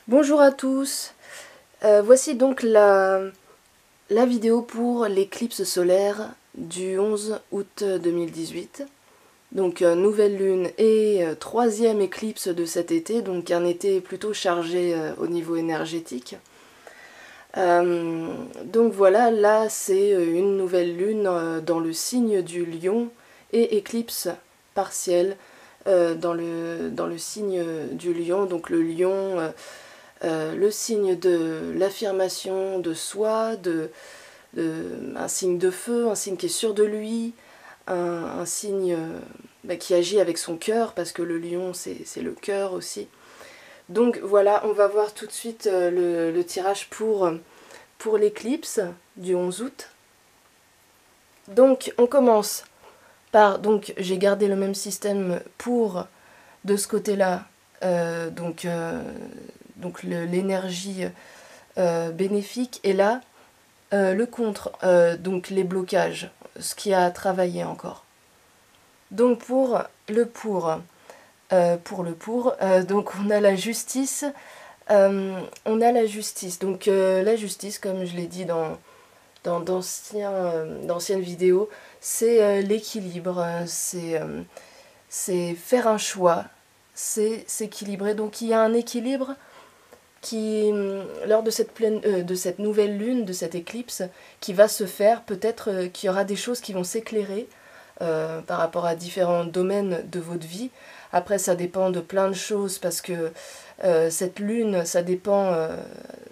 Bonjour à tous, voici donc la vidéo pour l'éclipse solaire du 11 août 2018. Donc nouvelle lune et troisième éclipse de cet été, donc un été plutôt chargé au niveau énergétique. Donc voilà, là c'est une nouvelle lune dans le signe du Lion et éclipse partielle dans le signe du Lion. Donc le Lion, le signe de l'affirmation de soi, un signe de feu, un signe qui est sûr de lui, un signe qui agit avec son cœur, parce que le lion c'est le cœur aussi. Donc voilà, on va voir tout de suite le tirage pour l'éclipse du 11 août. Donc on commence par, donc j'ai gardé le même système pour de ce côté-là, donc l'énergie bénéfique, et là le contre, donc les blocages, ce qui a travaillé encore. Donc pour le pour, donc on a la justice, donc la justice, comme je l'ai dit dans d'anciennes vidéos, c'est l'équilibre, c'est faire un choix, c'est s'équilibrer. Donc il y a un équilibre qui, lors de cette nouvelle lune, de cette éclipse, qui va se faire, peut-être qu'il y aura des choses qui vont s'éclairer par rapport à différents domaines de votre vie. Après, ça dépend de plein de choses, parce que cette lune, ça dépend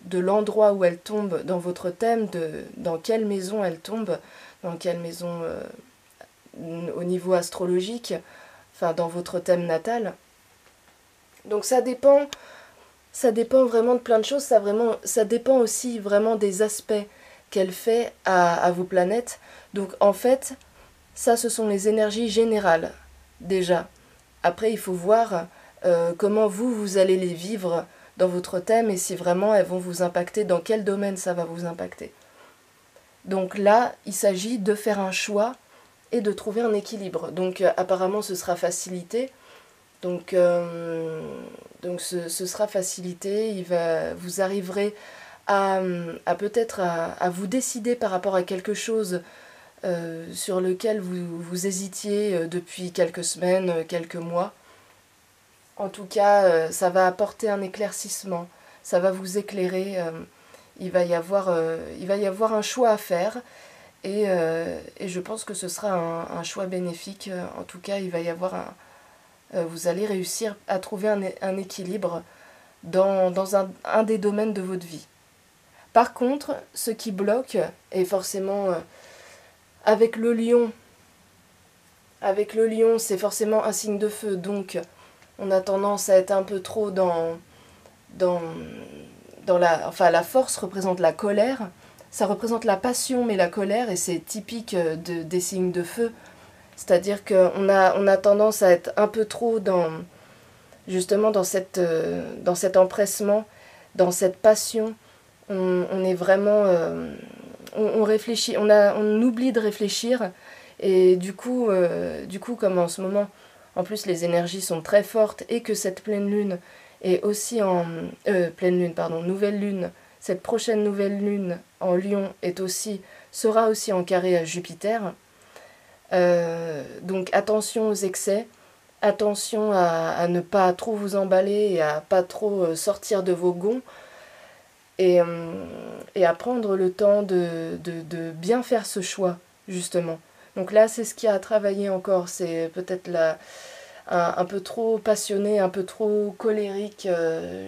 de l'endroit où elle tombe dans votre thème, dans quelle maison elle tombe, dans quelle maison au niveau astrologique, enfin dans votre thème natal. Donc ça dépend vraiment de plein de choses, ça dépend aussi vraiment des aspects qu'elle fait à vos planètes. Donc en fait, ça ce sont les énergies générales, déjà. Après il faut voir comment vous allez les vivre dans votre thème, et si vraiment elles vont vous impacter, dans quel domaine ça va vous impacter. Donc là, il s'agit de faire un choix et de trouver un équilibre. Donc apparemment ce sera facilité. Donc ce sera facilité, vous arriverez à peut-être à vous décider par rapport à quelque chose sur lequel vous hésitiez depuis quelques semaines, quelques mois. En tout cas, ça va apporter un éclaircissement, ça va vous éclairer, il va y avoir un choix à faire, et je pense que ce sera un choix bénéfique. En tout cas, il va y avoir vous allez réussir à trouver un équilibre dans un des domaines de votre vie. Par contre, ce qui bloque, et forcément avec le lion, c'est forcément un signe de feu, donc on a tendance à être un peu trop dans la force représente la colère, ça représente la passion, mais la colère, et c'est typique des signes de feu. C'est-à-dire qu'on a tendance à être un peu trop justement dans cet empressement, dans cette passion. On est vraiment... on réfléchit, on oublie de réfléchir, et du coup, comme en ce moment, en plus les énergies sont très fortes, et que cette pleine lune est aussi nouvelle lune, cette prochaine nouvelle lune en Lion sera aussi en carré à Jupiter. Donc attention aux excès, attention à ne pas trop vous emballer, et à pas trop sortir de vos gonds, et à prendre le temps de bien faire ce choix, justement. Donc là, c'est ce qui a travaillé encore, c'est peut-être un peu trop passionné, un peu trop colérique,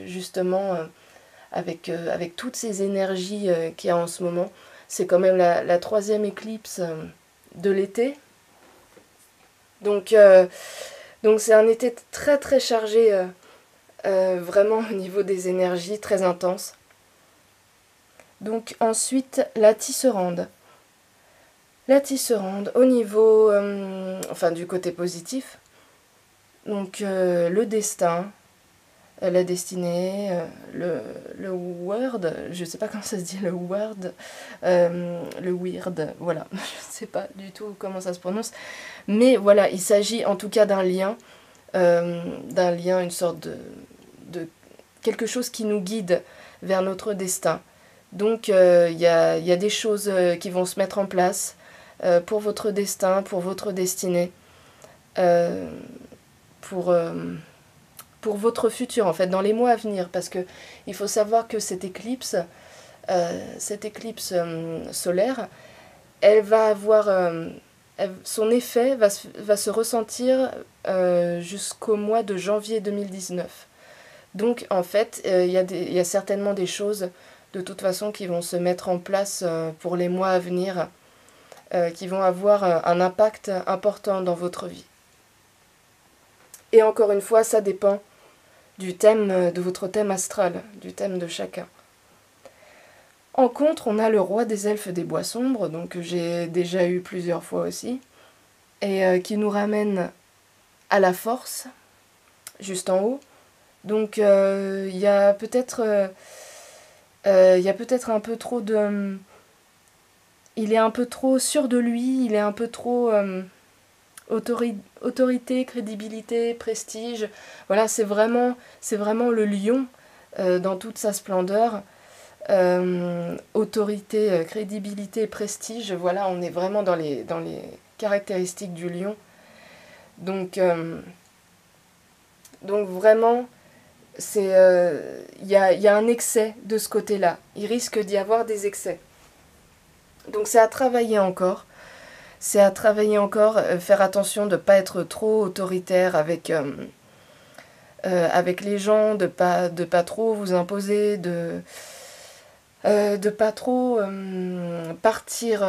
justement, avec toutes ces énergies qu'il y a en ce moment. C'est quand même la troisième éclipse de l'été. Donc c'est un été très très chargé, vraiment au niveau des énergies, très intense. Donc ensuite, la tisserande. La tisserande au niveau, du côté positif. Donc le destin, la destinée, le word, je sais pas comment ça se dit, le weird, voilà, je sais pas du tout comment ça se prononce, mais voilà, il s'agit en tout cas d'un lien, une sorte de quelque chose qui nous guide vers notre destin. Donc il y a des choses qui vont se mettre en place pour votre destin, pour votre destinée, pour votre futur en fait, dans les mois à venir. Parce que il faut savoir que cette éclipse solaire, elle va avoir son effet va se ressentir jusqu'au mois de janvier 2019. Donc en fait, il y a certainement des choses de toute façon qui vont se mettre en place pour les mois à venir, qui vont avoir un impact important dans votre vie. Et encore une fois, ça dépend du thème, de votre thème astral, du thème de chacun. En contre, on a le roi des elfes des bois sombres, donc que j'ai déjà eu plusieurs fois aussi, et qui nous ramène à la force, juste en haut. Donc il y a peut-être un peu trop de... il est un peu trop sûr de lui, il est un peu trop autorité, crédibilité, prestige. Voilà, c'est vraiment le lion dans toute sa splendeur. Autorité, crédibilité, prestige, voilà, on est vraiment dans les caractéristiques du lion. Donc vraiment, il y a un excès de ce côté-là. Il risque d'y avoir des excès. Donc c'est à travailler encore. Faire attention de ne pas être trop autoritaire avec les gens, de pas trop vous imposer, de pas trop partir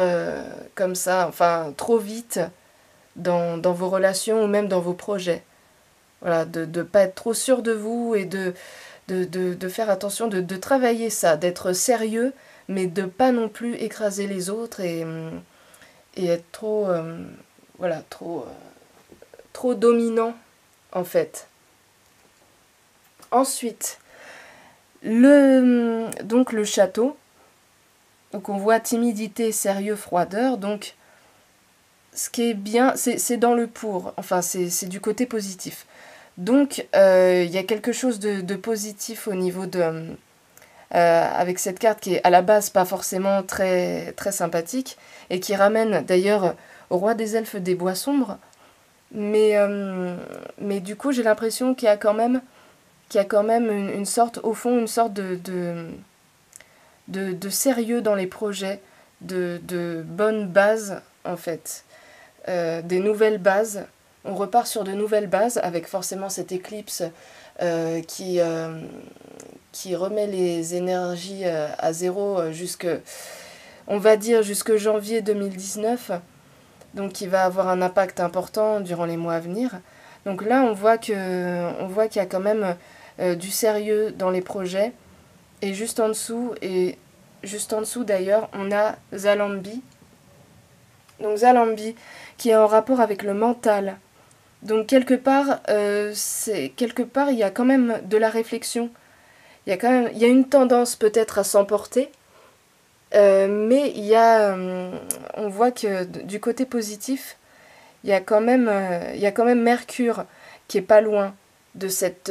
comme ça, enfin trop vite dans vos relations ou même dans vos projets. Voilà, de ne pas être trop sûr de vous et de faire attention, de travailler ça, d'être sérieux, mais de pas non plus écraser les autres et être trop, trop dominant en fait. Ensuite, donc le château. Donc on voit timidité, sérieux, froideur. Donc ce qui est bien, c'est dans le pour. Enfin, c'est du côté positif. Donc il y a quelque chose de positif au niveau de... avec cette carte qui est à la base pas forcément très, très sympathique et qui ramène d'ailleurs au roi des elfes des bois sombres. Mais du coup j'ai l'impression qu'il y a quand même une sorte, au fond, une sorte de sérieux dans les projets, de bonnes bases en fait, des nouvelles bases. On repart sur de nouvelles bases avec forcément cette éclipse qui remet les énergies à zéro on va dire jusque janvier 2019, donc qui va avoir un impact important durant les mois à venir. Donc là on voit qu'il y a quand même du sérieux dans les projets, et juste en dessous d'ailleurs on a Zalambi. Donc Zalambi qui est en rapport avec le mental. Donc quelque part il y a quand même de la réflexion. Il y a une tendance peut-être à s'emporter, mais on voit que du côté positif, il y a quand même Mercure qui est pas loin de cette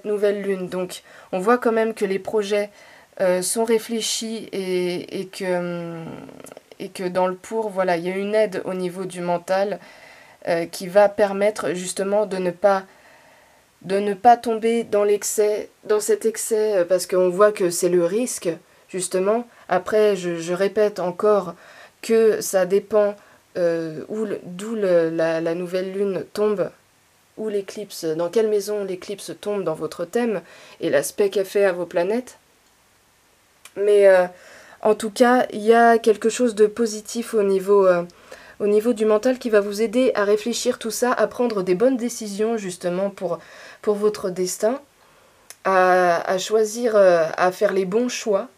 nouvelle lune. Donc on voit quand même que les projets sont réfléchis et que dans le pour, voilà, il y a une aide au niveau du mental qui va permettre justement de ne pas tomber dans cet excès, parce qu'on voit que c'est le risque, justement. Après, je répète encore que ça dépend d'où la nouvelle lune tombe, où l'éclipse, dans quelle maison l'éclipse tombe dans votre thème, et l'aspect qu'elle fait à vos planètes. Mais en tout cas, il y a quelque chose de positif au niveau du mental qui va vous aider à réfléchir tout ça, à prendre des bonnes décisions justement pour votre destin, à choisir, à faire les bons choix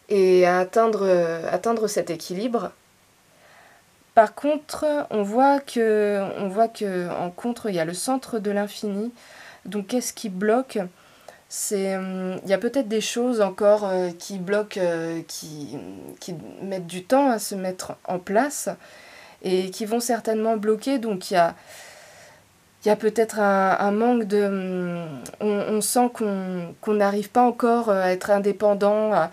et à atteindre cet équilibre. Par contre, on voit que en contre, il y a le centre de l'infini. Donc qu'est-ce qui bloque ? Il y a peut-être des choses encore qui bloquent, qui mettent du temps à se mettre en place et qui vont certainement bloquer. Donc il il y a peut-être un manque de... On sent qu'on n'arrive pas encore à être indépendant, à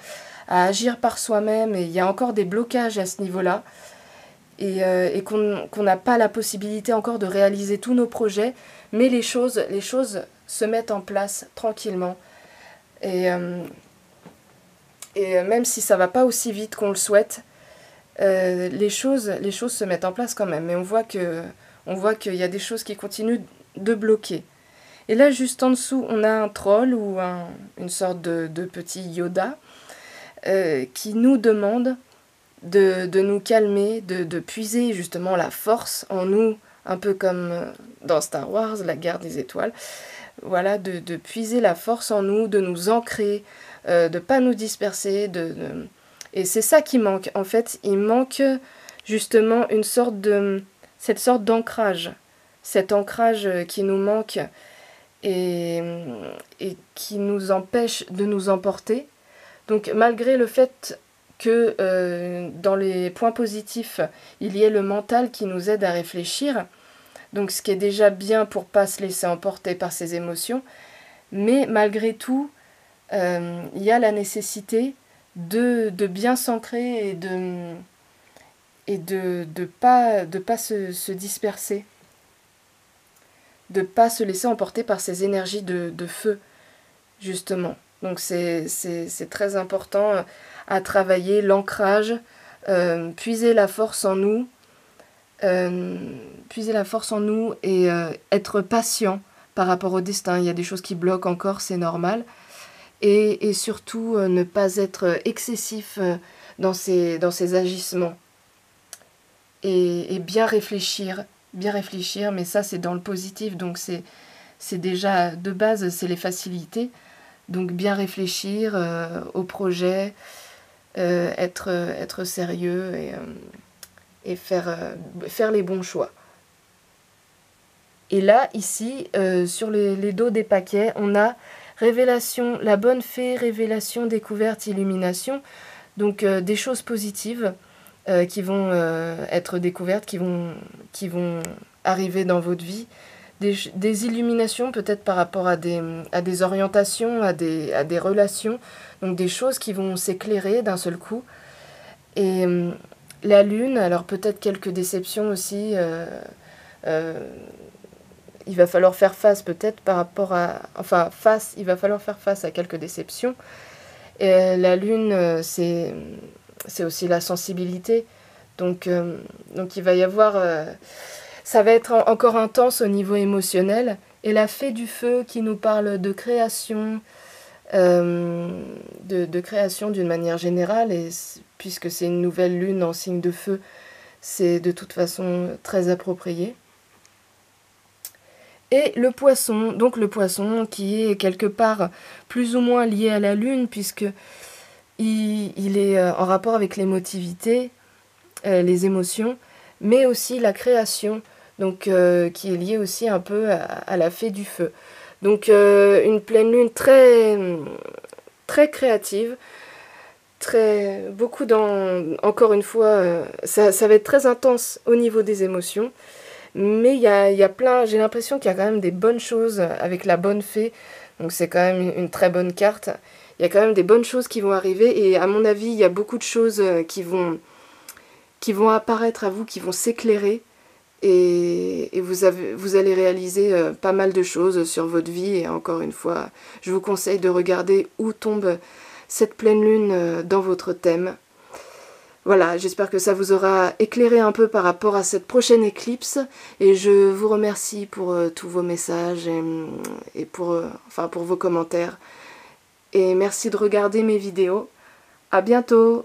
agir par soi-même, et il y a encore des blocages à ce niveau-là, et qu'on n'a pas la possibilité encore de réaliser tous nos projets, mais les choses se mettent en place tranquillement. Et même si ça va pas aussi vite qu'on le souhaite, les choses se mettent en place quand même. Mais on voit qu'il y a des choses qui continuent de bloquer. Et là, juste en dessous, on a un troll ou une sorte de petit Yoda qui nous demande de nous calmer, de puiser justement la force en nous, un peu comme dans Star Wars, la guerre des étoiles. Voilà, de puiser la force en nous, de nous ancrer, de ne pas nous disperser. Et c'est ça qui manque. En fait, il manque justement cette sorte d'ancrage. Cet ancrage qui nous manque et qui nous empêche de nous emporter. Donc malgré le fait que dans les points positifs, il y ait le mental qui nous aide à réfléchir, donc ce qui est déjà bien pour ne pas se laisser emporter par ses émotions, mais malgré tout, il y a la nécessité de bien s'ancrer et de pas se disperser, de pas se laisser emporter par ces énergies de feu, justement. Donc c'est très important à travailler l'ancrage, puiser la force en nous, et être patient par rapport au destin. Il y a des choses qui bloquent encore, c'est normal. Et surtout ne pas être excessif dans ses agissements. Et bien réfléchir, mais ça c'est dans le positif, donc c'est déjà de base, c'est les facilités. Donc bien réfléchir au projet, être sérieux et faire les bons choix. Et là, ici, sur les dos des paquets, on a révélation, la bonne fée, révélation, découverte, illumination. Donc des choses positives qui vont être découvertes, qui vont arriver dans votre vie. Des illuminations peut-être par rapport à des orientations, à des relations. Donc des choses qui vont s'éclairer d'un seul coup. Et la lune, alors peut-être quelques déceptions aussi. Il va falloir faire face peut-être par rapport à... Enfin, il va falloir faire face à quelques déceptions. Et la lune, c'est aussi la sensibilité. Donc il va y avoir... ça va être encore intense au niveau émotionnel. Et la fée du feu qui nous parle de création, de création d'une manière générale, et puisque c'est une nouvelle lune en signe de feu, c'est de toute façon très approprié. Et le poisson, donc le poisson qui est quelque part plus ou moins lié à la lune, puisque il est en rapport avec l'émotivité, les émotions, mais aussi la création, donc qui est liée aussi un peu à la fée du feu. Donc une pleine lune très, très créative, encore une fois, ça va être très intense au niveau des émotions. Mais il y a plein, j'ai l'impression qu'il y a quand même des bonnes choses avec la bonne fée, donc c'est quand même une très bonne carte. Il y a quand même des bonnes choses qui vont arriver, et à mon avis, il y a beaucoup de choses qui vont apparaître à vous, qui vont s'éclairer, et vous allez réaliser pas mal de choses sur votre vie. Et encore une fois, je vous conseille de regarder où tombe cette pleine lune dans votre thème. Voilà, j'espère que ça vous aura éclairé un peu par rapport à cette prochaine éclipse, et je vous remercie pour tous vos messages et pour vos commentaires. Et merci de regarder mes vidéos. À bientôt!